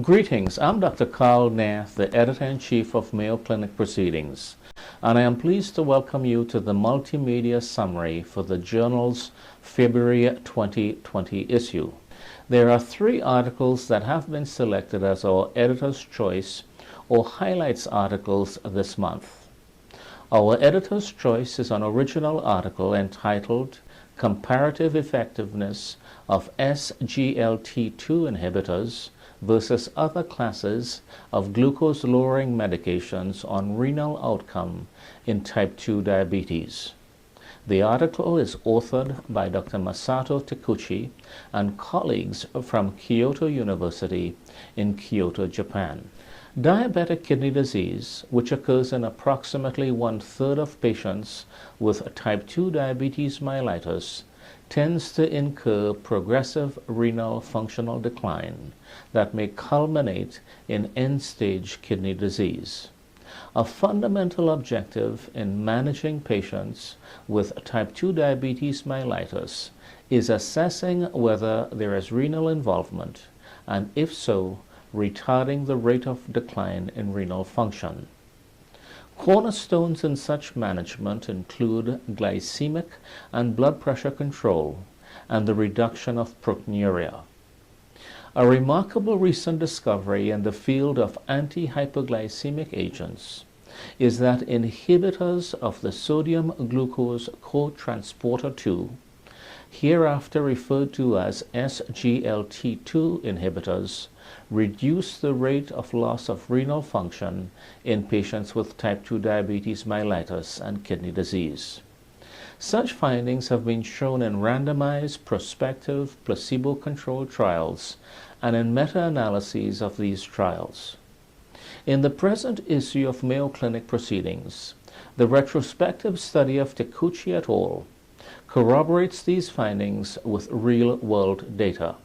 Greetings, I'm Dr. Karl Nath, the Editor-in-Chief of Mayo Clinic Proceedings, and I am pleased to welcome you to the multimedia summary for the journal's February 2020 issue. There are 3 articles that have been selected as our editor's choice or highlights articles this month. Our editor's choice is an original article entitled Comparative Effectiveness of SGLT2 Inhibitors versus other classes of glucose-lowering medications on renal outcome in type 2 diabetes. The article is authored by Dr. Masato Takeuchi and colleagues from Kyoto University in Kyoto, Japan. Diabetic kidney disease, which occurs in approximately 1/3 of patients with type 2 diabetes mellitus, tends to incur progressive renal functional decline that may culminate in end-stage kidney disease. A fundamental objective in managing patients with type 2 diabetes mellitus is assessing whether there is renal involvement, and if so, retarding the rate of decline in renal function. Cornerstones in such management include glycemic and blood pressure control and the reduction of proteinuria. A remarkable recent discovery in the field of anti-hyperglycemic agents is that inhibitors of the sodium-glucose cotransporter 2, hereafter referred to as SGLT2 inhibitors, reduce the rate of loss of renal function in patients with type 2 diabetes mellitus and kidney disease. Such findings have been shown in randomized, prospective, placebo-controlled trials and in meta-analyses of these trials. In the present issue of Mayo Clinic Proceedings, the retrospective study of Takeuchi et al. Corroborates these findings with real-world data.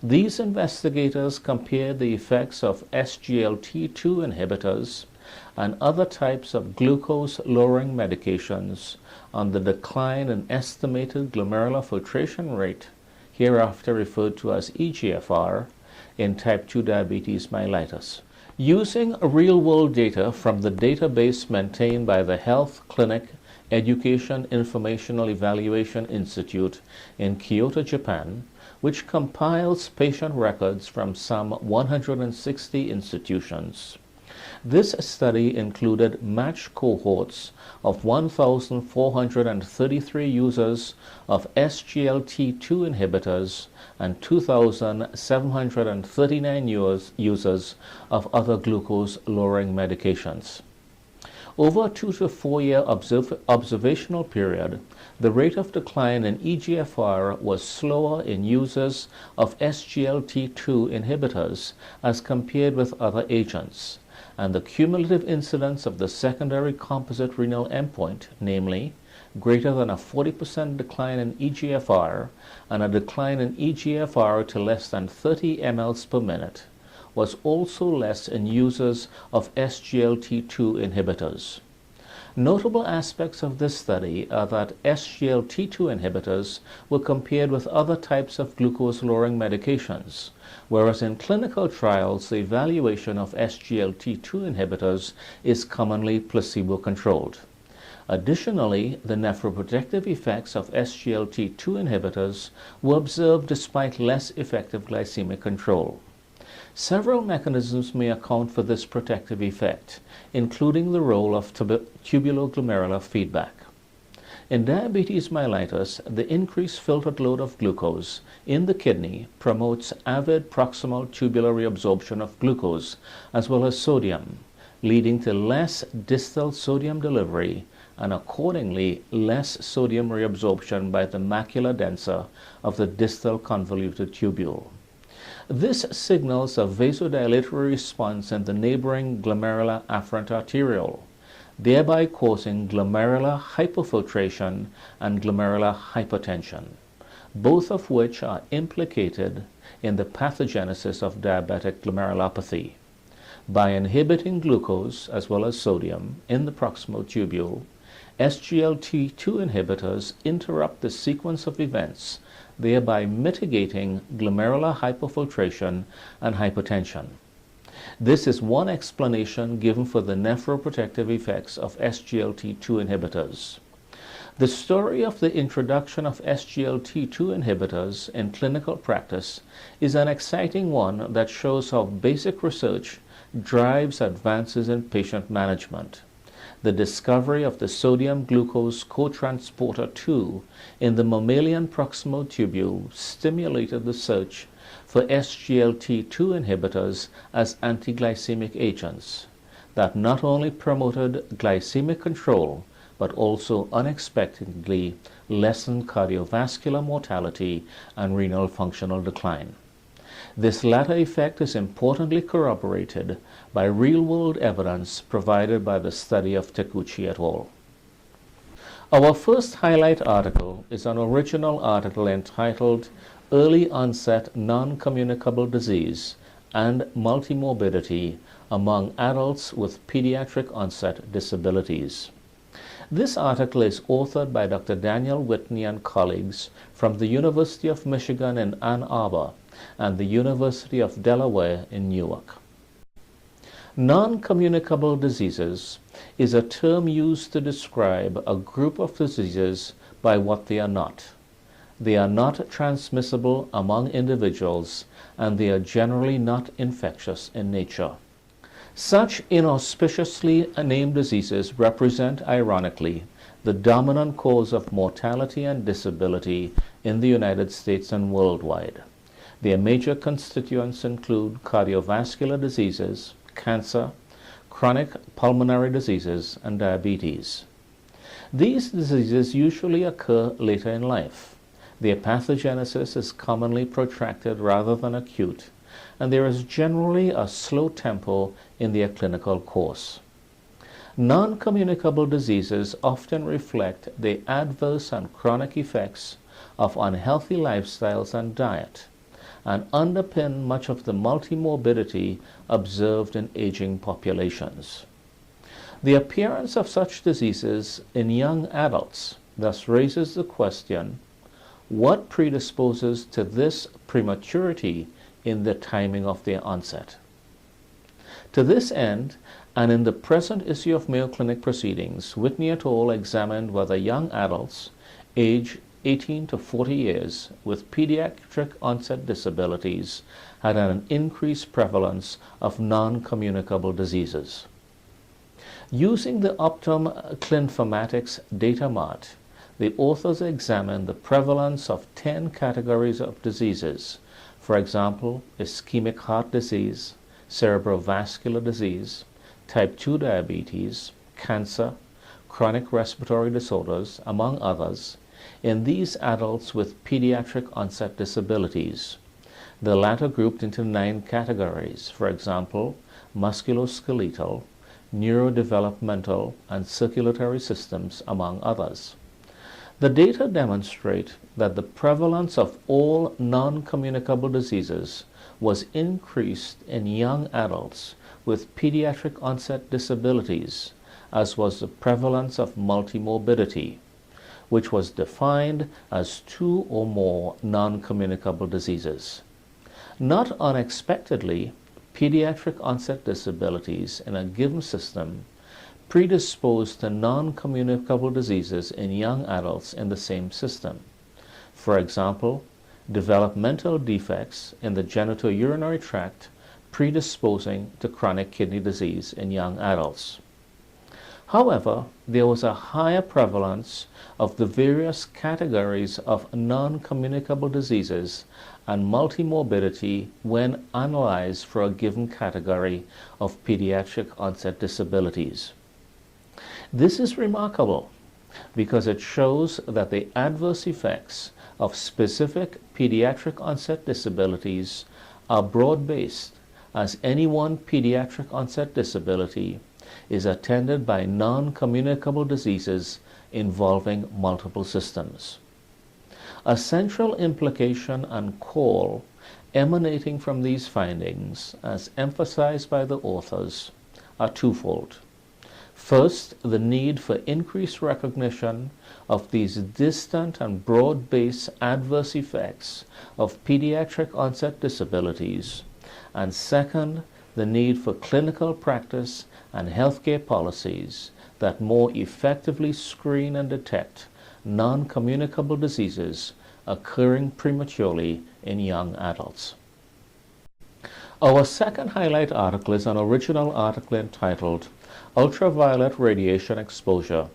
These investigators compared the effects of SGLT2 inhibitors and other types of glucose-lowering medications on the decline in estimated glomerular filtration rate, hereafter referred to as eGFR, in type 2 diabetes mellitus. Using real-world data from the database maintained by the Health Clinic Education Informational Evaluation Institute in Kyoto, Japan, which compiles patient records from some 160 institutions. This study included matched cohorts of 1,433 users of SGLT2 inhibitors and 2,739 users of other glucose-lowering medications. Over a 2 to 4 year observational period, the rate of decline in eGFR was slower in users of SGLT2 inhibitors as compared with other agents, and the cumulative incidence of the secondary composite renal endpoint, namely greater than a 40% decline in eGFR and a decline in eGFR to less than 30 mL per minute, was also less in users of SGLT2 inhibitors. Notable aspects of this study are that SGLT2 inhibitors were compared with other types of glucose-lowering medications, whereas in clinical trials the evaluation of SGLT2 inhibitors is commonly placebo-controlled. Additionally, the nephroprotective effects of SGLT2 inhibitors were observed despite less effective glycemic control. Several mechanisms may account for this protective effect, including the role of tubuloglomerular feedback. In diabetes mellitus, the increased filtered load of glucose in the kidney promotes avid proximal tubular reabsorption of glucose as well as sodium, leading to less distal sodium delivery and accordingly less sodium reabsorption by the macula densa of the distal convoluted tubule. This signals a vasodilatory response in the neighboring glomerular afferent arteriole, thereby causing glomerular hyperfiltration and glomerular hypertension, both of which are implicated in the pathogenesis of diabetic glomerulopathy. By inhibiting glucose as well as sodium in the proximal tubule, SGLT2 inhibitors interrupt the sequence of events, thereby mitigating glomerular hypofiltration and hypertension. This is one explanation given for the nephroprotective effects of SGLT2 inhibitors. The story of the introduction of SGLT2 inhibitors in clinical practice is an exciting one that shows how basic research drives advances in patient management. The discovery of the sodium glucose cotransporter 2 in the mammalian proximal tubule stimulated the search for SGLT2 inhibitors as antiglycemic agents that not only promoted glycemic control but also unexpectedly lessened cardiovascular mortality and renal functional decline. This latter effect is importantly corroborated by real-world evidence provided by the study of Taguchi et al. Our first highlight article is an original article entitled Early Onset Non-Communicable Disease and Multimorbidity Among Adults with Pediatric Onset Disabilities. This article is authored by Dr. Daniel Whitney and colleagues from the University of Michigan in Ann Arbor and the University of Delaware in Newark. Non-communicable diseases is a term used to describe a group of diseases by what they are not. They are not transmissible among individuals, and they are generally not infectious in nature. Such inauspiciously named diseases represent, ironically, the dominant cause of mortality and disability in the United States and worldwide. Their major constituents include cardiovascular diseases, cancer, chronic pulmonary diseases, and diabetes. These diseases usually occur later in life. Their pathogenesis is commonly protracted rather than acute, and there is generally a slow tempo in their clinical course. Non-communicable diseases often reflect the adverse and chronic effects of unhealthy lifestyles and diet, and underpin much of the multimorbidity observed in aging populations. The appearance of such diseases in young adults thus raises the question, what predisposes to this prematurity in the timing of their onset? To this end, and in the present issue of Mayo Clinic Proceedings, Whitney et al. Examined whether young adults aged 18 to 40 years with pediatric onset disabilities had an increased prevalence of non-communicable diseases. Using the Optum Clinformatics data mart, the authors examined the prevalence of 10 categories of diseases, for example, ischemic heart disease, cerebrovascular disease, type 2 diabetes, cancer, chronic respiratory disorders, among others, in these adults with pediatric onset disabilities. The latter grouped into 9 categories, for example, musculoskeletal, neurodevelopmental, and circulatory systems, among others. The data demonstrate that the prevalence of all non-communicable diseases was increased in young adults with pediatric onset disabilities, as was the prevalence of multimorbidity, which was defined as 2 or more non-communicable diseases. Not unexpectedly, pediatric onset disabilities in a given system predisposed to non-communicable diseases in young adults in the same system. For example, developmental defects in the genitourinary tract predisposing to chronic kidney disease in young adults. However, there was a higher prevalence of the various categories of non-communicable diseases and multimorbidity when analyzed for a given category of pediatric onset disabilities. This is remarkable because it shows that the adverse effects of specific pediatric onset disabilities are broad-based, as any one pediatric onset disability is attended by non-communicable diseases involving multiple systems. A central implication and call emanating from these findings, as emphasized by the authors, are twofold. First, the need for increased recognition of these distant and broad-based adverse effects of pediatric onset disabilities, and second, the need for clinical practice and healthcare policies that more effectively screen and detect non-communicable diseases occurring prematurely in young adults. Our second highlight article is an original article entitled Ultraviolet Radiation Exposure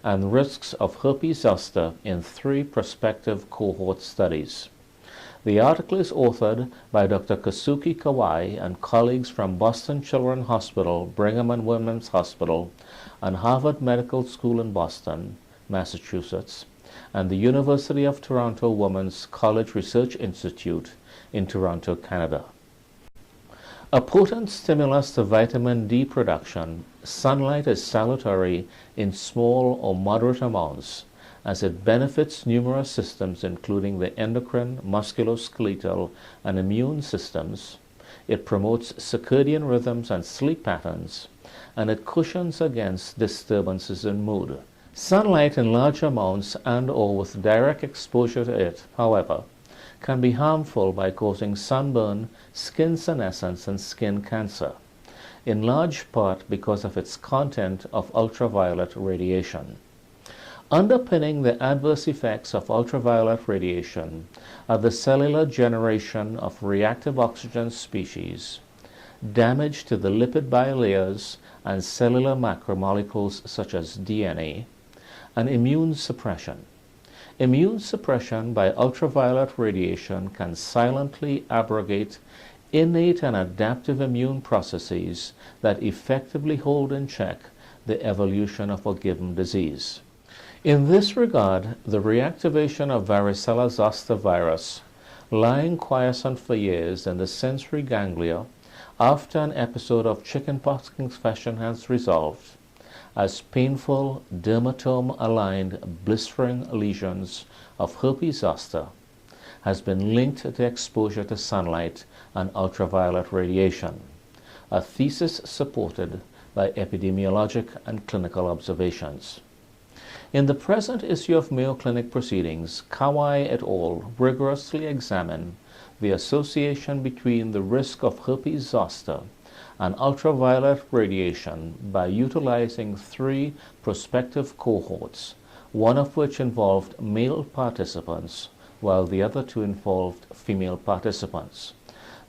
and Risks of Herpes Zoster in 3 Prospective Cohort Studies. The article is authored by Dr. Kazuki Kawai and colleagues from Boston Children's Hospital, Brigham and Women's Hospital, and Harvard Medical School in Boston, Massachusetts, and the University of Toronto Women's College Research Institute in Toronto, Canada. A potent stimulus to vitamin D production, sunlight is salutary in small or moderate amounts as it benefits numerous systems including the endocrine, musculoskeletal, and immune systems. It promotes circadian rhythms and sleep patterns, and it cushions against disturbances in mood. Sunlight in large amounts and/or with direct exposure to it, however, can be harmful by causing sunburn, skin senescence, and skin cancer, in large part because of its content of ultraviolet radiation. Underpinning the adverse effects of ultraviolet radiation are the cellular generation of reactive oxygen species, damage to the lipid bilayers and cellular macromolecules such as DNA, and immune suppression. Immune suppression by ultraviolet radiation can silently abrogate innate and adaptive immune processes that effectively hold in check the evolution of a given disease. In this regard, the reactivation of varicella zoster virus, lying quiescent for years in the sensory ganglia after an episode of chickenpox infection has resolved, as painful dermatome-aligned blistering lesions of herpes zoster, has been linked to exposure to sunlight and ultraviolet radiation, a thesis supported by epidemiologic and clinical observations. In the present issue of Mayo Clinic Proceedings, Kawai et al. Rigorously examine the association between the risk of herpes zoster and ultraviolet radiation by utilizing 3 prospective cohorts, one of which involved male participants while the other 2 involved female participants,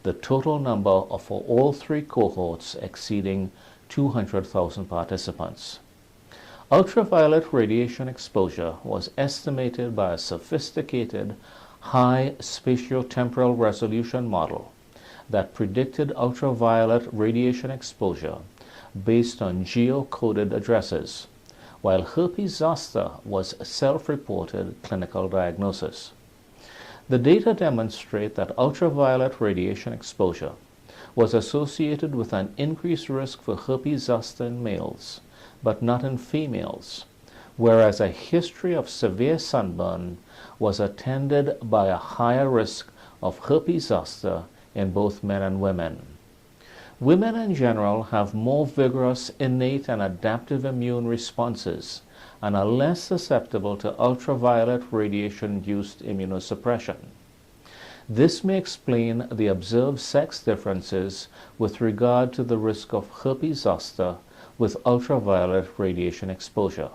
the total number for all 3 cohorts exceeding 200,000 participants. Ultraviolet radiation exposure was estimated by a sophisticated high spatiotemporal resolution model that predicted ultraviolet radiation exposure based on geocoded addresses, while herpes zoster was self-reported clinical diagnosis. The data demonstrate that ultraviolet radiation exposure was associated with an increased risk for herpes zoster in males, but not in females, whereas a history of severe sunburn was attended by a higher risk of herpes zoster in both men and women. Women in general have more vigorous innate and adaptive immune responses and are less susceptible to ultraviolet radiation-induced immunosuppression. This may explain the observed sex differences with regard to the risk of herpes zoster with ultraviolet radiation exposure.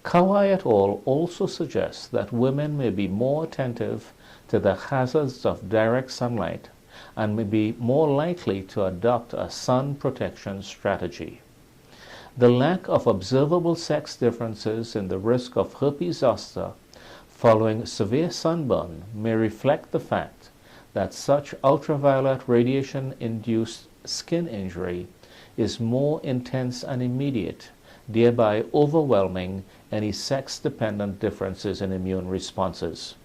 Kawai et al. Also suggests that women may be more attentive to the hazards of direct sunlight and may be more likely to adopt a sun protection strategy. The lack of observable sex differences in the risk of herpes zoster following severe sunburn may reflect the fact that such ultraviolet radiation-induced skin injury is more intense and immediate, thereby overwhelming any sex-dependent differences in immune responses.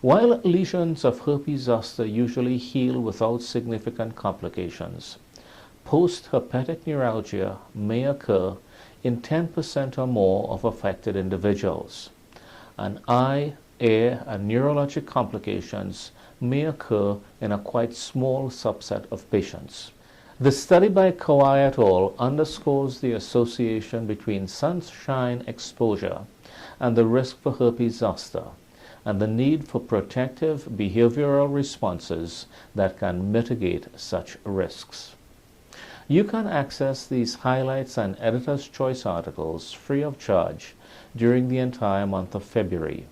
While lesions of herpes zoster usually heal without significant complications, post-herpetic neuralgia may occur in 10% or more of affected individuals, and eye, ear, and neurologic complications may occur in a quite small subset of patients. The study by Kawai et al. Underscores the association between sunshine exposure and the risk for herpes zoster, and the need for protective behavioral responses that can mitigate such risks. You can access these highlights and editor's choice articles free of charge during the entire month of February.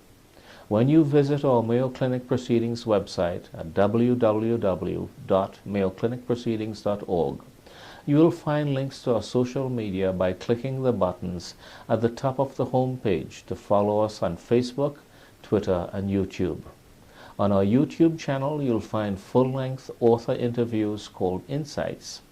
When you visit our Mayo Clinic Proceedings website at www.mayoclinicproceedings.org, you will find links to our social media by clicking the buttons at the top of the home page to follow us on Facebook, Twitter, and YouTube. On our YouTube channel, you'll find full-length author interviews called Insights,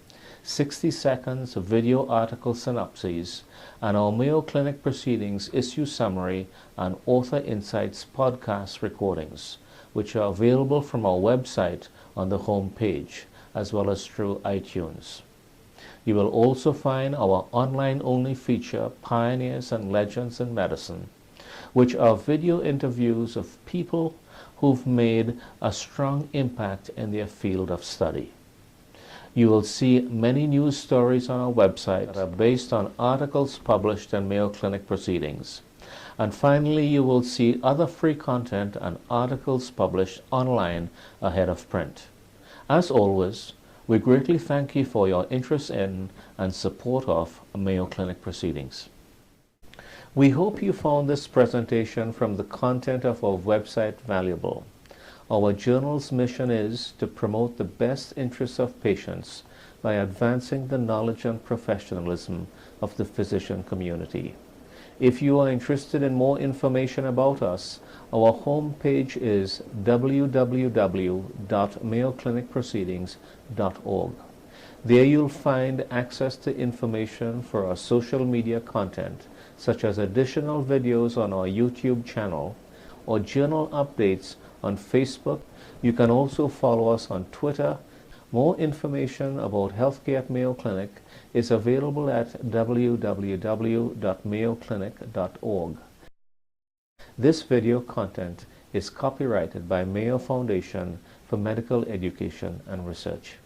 60 seconds of video article synopses, and our Mayo Clinic Proceedings issue summary and Author Insights podcast recordings, which are available from our website on the home page, as well as through iTunes. You will also find our online-only feature, Pioneers and Legends in Medicine, which are video interviews of people who've made a strong impact in their field of study. You will see many news stories on our website that are based on articles published in Mayo Clinic Proceedings. And finally, you will see other free content and articles published online ahead of print. As always, we greatly thank you for your interest in and support of Mayo Clinic Proceedings. We hope you found this presentation from the content of our website valuable. Our journal's mission is to promote the best interests of patients by advancing the knowledge and professionalism of the physician community. If you are interested in more information about us, our homepage is www.mayoclinicproceedings.org. There you'll find access to information for our social media content, such as additional videos on our YouTube channel or journal updates on Facebook. You can also follow us on Twitter. More information about healthcare at Mayo Clinic is available at www.mayoclinic.org. This video content is copyrighted by Mayo Foundation for Medical Education and Research.